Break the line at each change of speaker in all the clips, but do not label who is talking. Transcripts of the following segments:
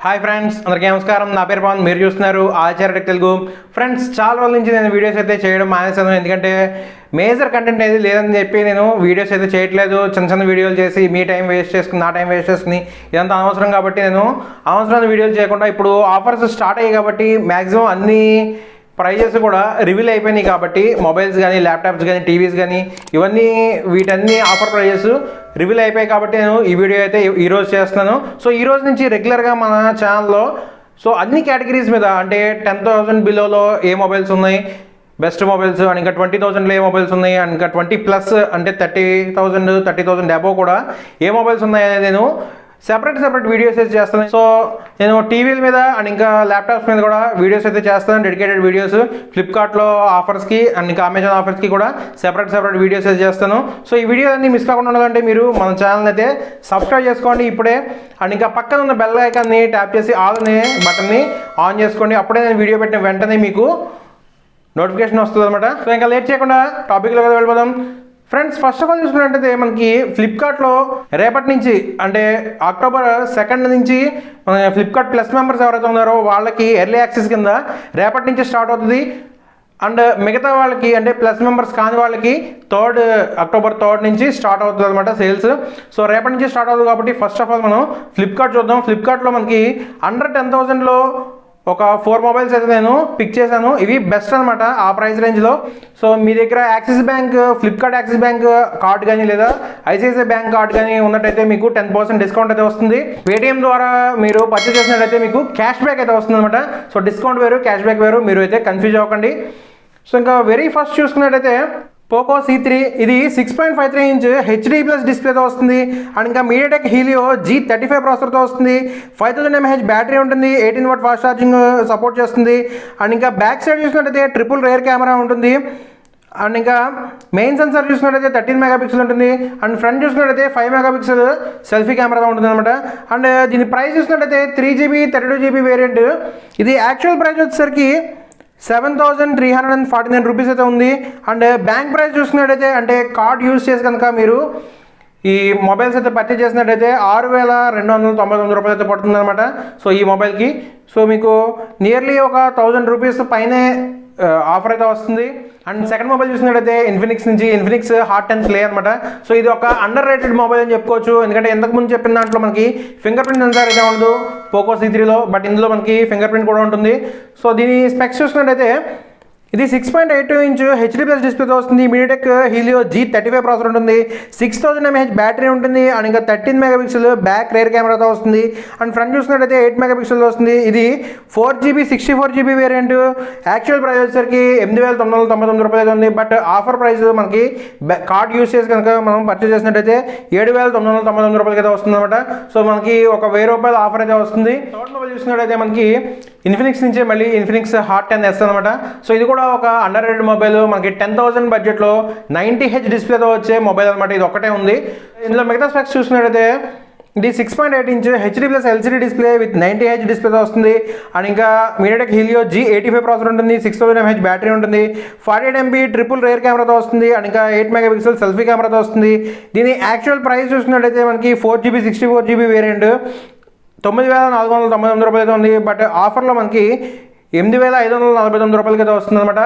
Hi friends, అందరికీ నమస్కారం. నా పేరు పవన్. మీరు చూస్తున్నారు ఆచార్య తెలుగు. ఫ్రెండ్స్, చాలా రోజుల నుంచి నేను వీడియోస్ అయితే చేయడం మానేసాను. ఎందుకంటే మేజర్ కంటెంట్ అనేది లేదని చెప్పి నేను వీడియోస్ అయితే చేయట్లేదు. చిన్న చిన్న వీడియోలు చేసి మీ టైం వేస్ట్ చేసుకుని నా టైం వేస్ట్ చేసుకుని ఇదంతా అనవసరం కాబట్టి నేను అనవసరమైన వీడియోలు చేయకుండా ఇప్పుడు ఆఫర్స్ స్టార్ట్ అయ్యాయి కాబట్టి మ్యాక్సిమం అన్ని ప్రైజెస్ కూడా రివీల్ అయిపోయినాయి కాబట్టి మొబైల్స్ కానీ ల్యాప్టాప్స్ కానీ టీవీస్ కానీ ఇవన్నీ వీటన్ని ఆఫర్ ప్రైజెస్ రివీల్ అయిపోయాయి కాబట్టి నేను ఈ వీడియో అయితే ఈరోజు చేస్తున్నాను. సో ఈ రోజు నుంచి రెగ్యులర్గా మన ఛానల్లో సో అన్ని కేటగిరీస్ మీద అంటే 10,000 బిలోలో ఏ మొబైల్స్ ఉన్నాయి, బెస్ట్ మొబైల్స్ అండ్ ఇంకా 20,000లో ఏ మొబైల్స్ ఉన్నాయి అండ్ ఇంకా 20+ అంటే 30,000 అబోవ్ కూడా ఏ మొబైల్స్ ఉన్నాయి అనేది నేను సెపరేట్ వీడియోస్ అయితే చేస్తాను. సో నేను టీవీల మీద అండ్ ఇంకా ల్యాప్టాప్స్ మీద కూడా వీడియోస్ అయితే చేస్తాను, డెడికేటెడ్ వీడియోస్. ఫ్లిప్కార్ట్లో ఆఫర్స్కి అండ్ ఇంకా అమెజాన్ ఆఫర్స్కి కూడా సెపరేట్ వీడియోస్ అయితే చేస్తాను. సో ఈ వీడియో అన్ని మిస్ కాకుండా ఉండాలంటే మీరు మన ఛానల్ అయితే సబ్స్క్రైబ్ చేసుకోండి ఇప్పుడే. అండ్ ఇంకా పక్కన ఉన్న బెల్ ఐకాన్ని ట్యాప్ చేసి ఆల్ అనే బటన్ని ఆన్ చేసుకోండి. అప్పుడే నేను వీడియో పెట్టిన వెంటనే మీకు నోటిఫికేషన్ వస్తుంది అనమాట. సో ఇంకా లేట్ చేయకుండా టాపిక్లోకి వెళ్ళిపోదాం. ఫ్రెండ్స్, ఫస్ట్ ఆఫ్ ఆల్ చూసుకున్నట్టయితే మనకి ఫ్లిప్కార్ట్లో రేపటి నుంచి అంటే అక్టోబర్ 2 నుంచి ఫ్లిప్కార్ట్ ప్లస్ మెంబర్స్ ఎవరైతే ఉన్నారో వాళ్ళకి ఎర్లీ యాక్సెస్ కింద రేపటి నుంచి స్టార్ట్ అవుతుంది. అండ్ మిగతా వాళ్ళకి అంటే ప్లస్ మెంబర్స్ కాని వాళ్ళకి అక్టోబర్ 3 నుంచి స్టార్ట్ అవుతుంది అనమాట సేల్స్. సో రేపటి నుంచి స్టార్ట్ అవుతుంది కాబట్టి ఫస్ట్ ఆఫ్ ఆల్ మనం ఫ్లిప్కార్ట్ చూద్దాం. ఫ్లిప్కార్ట్లో మనకి అండర్ 10,000లో ఒక 4 మొబైల్స్ అయితే నేను పిక్ చేశాను. ఇవి బెస్ట్ అనమాట ఆ ప్రైస్ రేంజ్లో. సో మీ దగ్గర axis bank, Flipkart axis bank card కానీ లేదా ఐసిఐసిఐ బ్యాంక్ కార్డ్ కానీ ఉన్నట్టయితే మీకు 10% డిస్కౌంట్ అయితే వస్తుంది. పేటిఎం ద్వారా మీరు పర్చేస్ చేసినట్టయితే మీకు క్యాష్ బ్యాక్ అయితే వస్తుంది అనమాట. సో డిస్కౌంట్ వేరు, క్యాష్ బ్యాక్ వేరు, మీరు అయితే కన్ఫ్యూజ్ అవ్వకండి. సో ఇంకా వెరీ ఫస్ట్ చూసుకున్నట్టయితే పోకో C3 ఇది 6.53 ఇంచ్ HD+ డిస్ప్లేతో వస్తుంది. అండ్ ఇంకా మీడియాటెక్ హీలియో G35 ప్రాసెసర్తో వస్తుంది. 5000 mAh బ్యాటరీ ఉంటుంది. 18W ఫాస్ట్ ఛార్జింగ్ సపోర్ట్ చేస్తుంది. అండ్ ఇంకా బ్యాక్ సైడ్ చూసినట్టయితే ట్రిపుల్ రేర్ కెమెరా ఉంటుంది. అండ్ ఇంకా మెయిన్ సెన్సార్ చూసినట్టయితే 13 మెగాపిక్సెల్ ఉంటుంది. అండ్ ఫ్రంట్ చూసినట్టయితే 5 మెగాపిక్సెల్ సెల్ఫీ కెమెరా ఉంటుంది అనమాట. అండ్ దీని ప్రైస్ చూసినట్టయితే 3GB 32GB వేరియంట్. ఇది యాక్చువల్ ప్రైస్ వచ్చేసరికి 7,349 రూపీస్ అయితే ఉంది. అండ్ బ్యాంక్ ప్రైస్ చూసుకున్నట్టయితే అంటే కార్డ్ యూజ్ చేసి కనుక మీరు ఈ మొబైల్స్ అయితే పర్చేజ్ చేసినట్టయితే 6,299 రూపాయలు అయితే పడుతుంది అనమాట. సో ఈ మొబైల్కి సో మీకు నియర్లీ ఒక 1,000 రూపీస్ పైనే ఆఫర్ అయితే వస్తుంది. అండ్ సెకండ్ మొబైల్ చూసినట్టయితే ఇన్ఫినిక్స్ హాట్ 10 ప్లే అనమాట. సో ఇది ఒక అండర్ రేటెడ్ మొబైల్ అని చెప్పుకోవచ్చు. ఎందుకంటే ఇంతకుముందు చెప్పిన దాంట్లో మనకి ఫింగర్ ప్రింట్ సెన్సార్ అయితే ఉండదు పోకో C3లో, బట్ ఇందులో మనకి ఫింగర్ ప్రింట్ కూడా ఉంటుంది. సో దీని స్పెక్స్ చూసినట్టయితే ఇది 6.82 ఇంచ్ HD+ డిస్ప్లేతో వస్తుంది. మీడియాటెక్ హీలియో G35 ప్రాసెసర్ ఉంటుంది. 6000 mAh బ్యాటరీ ఉంటుంది. అండ్ ఇంకా 13 మెగాపిక్సెల్ బ్యాక్ రేర్ కెమెరాతో వస్తుంది. అండ్ ఫ్రంట్ చూసినట్టయితే 8 మెగాపిక్సెల్తో వస్తుంది. ఇది 4GB 64GB variant. Actual price వచ్చేసరికి 8,999 రూపాయలు ఉంది. బట్ ఆఫర్ ప్రైస్ మనకి కార్డ్ యూస్ చేసి కనుక మనం పర్చేస్ చేసినట్టయితే 7,999 రూపాయలకి అయితే వస్తుంది అనమాట. సో మనకి ఒక 1,000 రూపాయల ఆఫర్ అయితే వస్తుంది. థర్డ్ మొబైల్ చూసినట్టయితే మనకి ఇన్ఫినిక్స్ నుంచే మళ్ళీ ఇన్ఫినిక్స్ హాట్ 10S అనమాట. సో ఇది కూడా ఒక అండర్ రేటెడ్ మొబైల్. మనకి 10,000 బడ్జెట్లో 90Hz డిస్ప్లేతో వచ్చే మొబైల్ అనమాట. ఇది ఒకటే ఉంది. ఇందులో మిగతా స్పెక్స్ చూసినట్టయితే ఇది 6.8 inch HD+ LCD display with 90Hz డిస్ప్లేతో వస్తుంది. అండ్ ఇంకా మీడియాటెక్ హీలియో G85 ప్రాసెసర్ ఉంటుంది. 6000 mAh బ్యాటరీ ఉంటుంది. 48MP ట్రిపుల్ రేర్ కెమెరాతో వస్తుంది. అండ్ ఇంకా 8 మెగాపిక్సెల్ సెల్ఫీ కెమెరాతో వస్తుంది. దీని యాక్చువల్ ప్రైస్ చూసినట్టయితే మనకి 4GB 64GB వేరియంట్ 9,499 రూపాయలతో ఉంది. బట్ ఆఫర్లో మనకి 8,549 రూపాయలకి అయితే వస్తుంది అనమాట.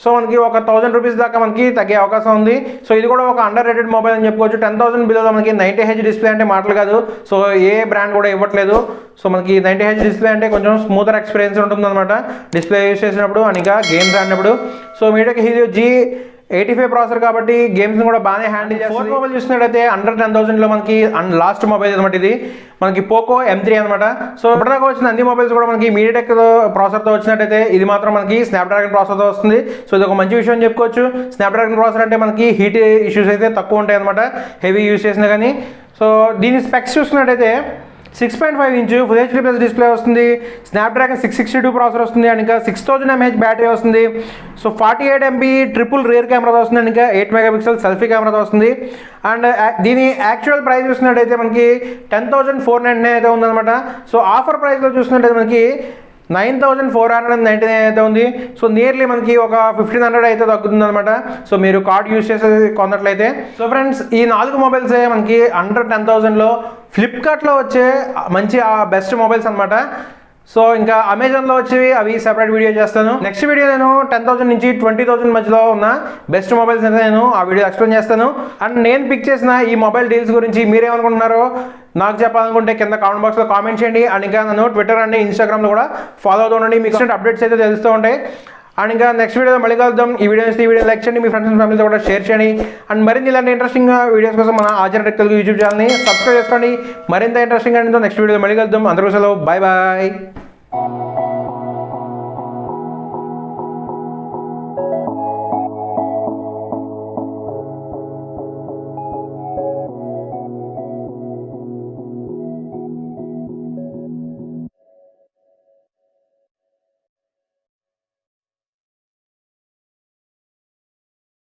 సో మనకి ఒక 1,000 రూపీస్ దాకా మనకి తగ్గే అవకాశం ఉంది. సో ఇది కూడా ఒక అండర్ రేటెడ్ మొబైల్ అని చెప్పుకోవచ్చు. 10,000 బిలోలో మనకి 90Hz డిస్ప్లే అంటే మాటలు కాదు. సో ఏ బ్రాండ్ కూడా ఇవ్వట్లేదు. సో మనకి 90Hz డిస్ప్లే అంటే కొంచెం స్మూతర్ ఎక్స్పీరియన్స్ ఉంటుంది అనమాట డిస్ప్లే యూస్ చేసినప్పుడు అండ్ ఇంకా గేమ్స్ ఆడినప్పుడు. So MediaTek Helio G85 processor కాబట్టి గేమ్స్ కూడా బాగానే హ్యాండిల్ చేస్తుంది. ఫోర్త్ మొబైల్ చూసినట్టయితే అండర్ 10,000లో మనకి లాస్ట్ మొబైల్ అనమాట. ఇది మనకి పోకో M3 అనమాట. సో ఇప్పటిదాకా వచ్చిన అన్ని మొబైల్స్ కూడా మనకి మీడియాటెక్ ప్రాసెసర్తో వచ్చినట్టయితే ఇది మాత్రం మనకి స్నాప్డ్రాగన్ ప్రాసెసర్తో వస్తుంది. సో ఇది ఒక మంచి విషయం చెప్పుకోవచ్చు. స్నాప్డ్రాగన్ ప్రాసెసర్ అంటే మనకి హీట్ ఇష్యూస్ అయితే తక్కువ ఉంటాయి అనమాట హెవీ యూస్ చేసినా కానీ. సో దీని స్పెక్స్ చూసినట్టయితే 6.5 ఇంచ్ ఫుల్ HD+ డిస్ప్లే వస్తుంది. స్నాప్డ్రాగన్ 662 ప్రాసెసర్ వస్తుంది. అండ్ ఇంకా 6000 mAh బ్యాటరీ వస్తుంది. సో 48MP ట్రిపుల్ రేర్ కెమెరాతో వస్తుంది. అండ్ ఇంకా 8 మెగాపిక్సెల్ సెల్ఫీ కెమెరాతో వస్తుంది. అండ్ దీని యాక్చువల్ ప్రైస్ చూసినట్టయితే మనకి 10,499 అయితే ఉందన్నమాట. సో ఆఫర్ ప్రైస్లో చూసినట్టయితే మనకి 9499 అయితే ఉంది. సో నియర్లీ మనకి ఒక 1500 అయితే తగ్గుతుంది అనమాట. సో మీరు కార్డ్ యూస్ చేసి కొన్నట్లయితే. సో ఫ్రెండ్స్, ఈ 4 మొబైల్సే మనకి అండర్ 10,000లో ఫ్లిప్కార్ట్లో వచ్చే మంచి బెస్ట్ మొబైల్స్ అనమాట. సో ఇంకా అమెజాన్లో వచ్చేవి అవి సెపరేట్ వీడియో చేస్తాను. నెక్స్ట్ వీడియో నేను 10,000 నుంచి 20,000 మధ్యలో ఉన్న బెస్ట్ మొబైల్స్ అయితే నేను ఆ వీడియో ఎక్స్ప్లెయిన్ చేస్తాను. అండ్ నేను పిక్ చేసిన ఈ మొబైల్ డీల్స్ గురించి మీరేమనుకుంటున్నారో నాకు చెప్పాలనుకుంటే కింద కామెంట్ బాక్స్లో కామెంట్ చేయండి. అండ్ ఇంకా నన్ను ట్విట్టర్ అండ్ ఇన్స్టాగ్రామ్లో కూడా ఫాలో అవుతూ ఉండండి. మీకు అప్డేట్స్ అయితే తెలుస్తూ ఉంటాయి. అండ్ ఇంకా నెక్స్ట్ వీడియో మళ్ళీ కలుద్దాం. ఈ వీడియో లైక్ చేయండి, మీ ఫ్రెండ్స్ అండ్ ఫ్యామిలీతో కూడా షేర్ చేయండి. అండ్ మరిన్ని ఇలాంటి ఇంట్రెస్టింగ్ వీడియోస్ కోసం మన ఆచార్య టెక్ తెలుగు యూట్యూబ్ ఛానల్ని సబ్స్క్రైబ్ చేసుకోండి. మరింత ఇంట్రెస్టింగ్ అండ్ నెక్స్ట్ వీడియో మళ్ళీ కలుద్దాం. అందరూ సెలవు, బాయ్ బాయ్.